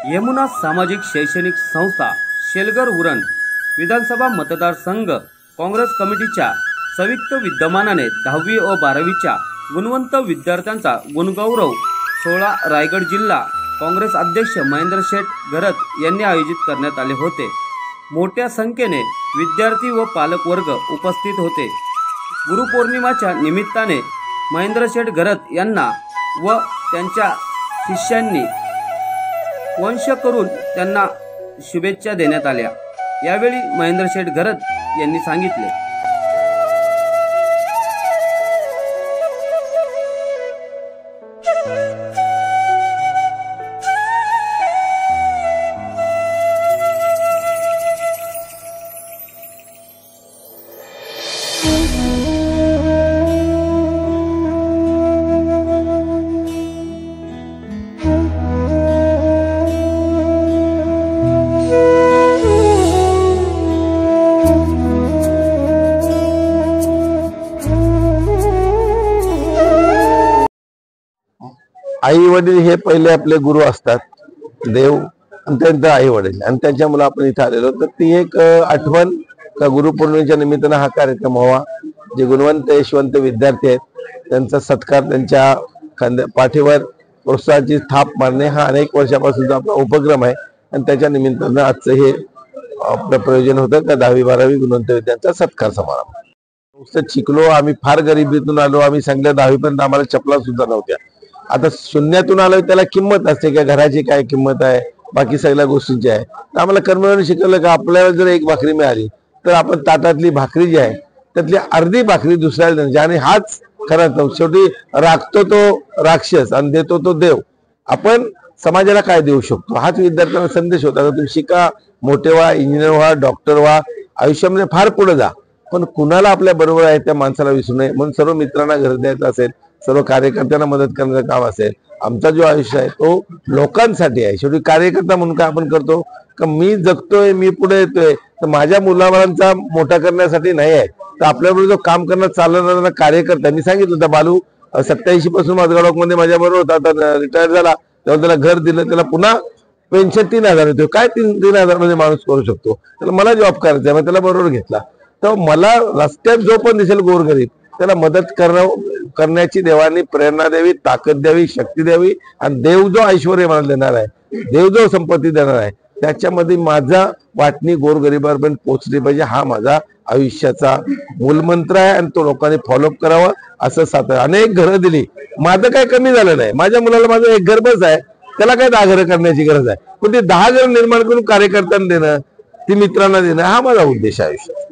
यमुना सामाजिक शैक्षणिक संस्था शेलगर उरण विधानसभा मतदारसंघ काँग्रेस कमिटीच्या संयुक्त विद्यमानाने 10वी व 12वीच्या गुणवंत विद्यार्थ्यांचा गुणगौरव सोहळा रायगड जिल्हा काँग्रेस अध्यक्ष महेंद्र शेठ घरत यांनी आयोजित करण्यात आले होते। मोठ्या संख्येने विद्यार्थी व पालक वर्ग उपस्थित होते। गुरुपौर्णिमाच्या निमित्ताने महेंद्र शेठ घरत यांना व त्यांच्या शिष्यांनी वंश करून त्यांना शुभेच्छा देण्यात आल्या। यावेळी महेंद्र शेठ घरत यांनी सांगितले, आई वडील हे पहिले आपले गुरु असतात, देव आणि त्यांचा आई वडील आणि त्यांच्या मुलं आपण इथे आलेलो। तर ती एक आठवण का गुरुपौर्णिमेच्या निमित्तानं हा कार्यक्रम व्हावा। जे गुणवंत यशवंत विद्यार्थी आहेत त्यांचा सत्कार, त्यांच्या पाठीवर प्रोत्साहनाची थाप मारणे हा अनेक वर्षापासूनचा आपला उपक्रम आहे आणि त्याच्या निमित्तानं आजचं हे आपलं प्रयोजन होतं का 10वी 12वी गुणवंत विद्यार्थ्यांचा सत्कार समारंभ। नुसतं शिकलो, आम्ही फार गरिबीतून आलो, आम्ही सांगलं 10वी पर्यंत आम्हाला चपला सुद्धा नव्हत्या। आता शून्यातून आलोय त्याला किंमत असते का, घराची काय किंमत आहे, बाकी सगळ्या गोष्टींची आहे। तर आम्हाला कर्मयोगाने शिकवलं का आपल्याला जर एक भाकरी मिळाली तर आपण ताटातली भाकरी जी आहे त्यातली अर्धी भाकरी दुसऱ्याला द्यायची आणि हाच खरा तो शेवटी राखतो तो राक्षस आणि देतो तो देव। आपण समाजाला काय देऊ शकतो हाच विद्यार्थ्यांना संदेश होता। तुम्ही शिका, मोठे व्हा, इंजिनियर व्हा, डॉक्टर व्हा, आयुष्यामध्ये फार पुढे जा, पण कुणाला आपल्या बरोबर आहे त्या माणसाला विसरू नये। म्हणून सर्व मित्रांना घर द्यायचं असेल, सर्व कार्यकर्त्यांना मदत करण्याचं काम असेल, आमचा जो आयुष्य आहे तो लोकांसाठी आहे। शेवटी कार्यकर्ता म्हणून काय आपण करतो का मी जगतोय, मी पुढे येतोय तर माझ्या मुलाबाळांचा मोठा करण्यासाठी नाही आहे। तर आपल्याबरोबर जो काम करण्यात चालणारा कार्यकर्ता, मी सांगितलं होतं बालू 87 पासून माझगाव मध्ये माझ्या बरोबर होता, आता रिटायर झाला तेव्हा त्याला घर दिलं, त्याला पुन्हा पेन्शन 3000 येतो। काय 3000 मध्ये माणूस करू शकतो? त्याला मला जॉब करायचा आहे, त्याला बरोबर घेतला। तर मला रस्त्यात जो पण दिसेल गोरगरीब त्याला मदत करण्याची देवानी प्रेरणा द्यावी, ताकद द्यावी, शक्ती द्यावी आणि देव जो ऐश्वर्य मला देणार आहे, देव जो संपत्ती देणार आहे त्याच्यामध्ये माझा वाटणी गोरगरिबांपर्यंत पोहोचली पाहिजे। हा माझा आयुष्याचा मूलमंत्र आहे आणि तो लोकांनी फॉलोअप करावा असं साथ। अनेक घरं दिली, माझं काय कमी झालं नाही, माझ्या मुलाला माझं एक घर बस आहे, त्याला काय 10 घरं करण्याची गरज आहे, पण ते 10 घरं निर्माण करून कार्यकर्त्यांना देणं, ती मित्रांना देणं हा माझा उद्देश आहे आयुष्यात।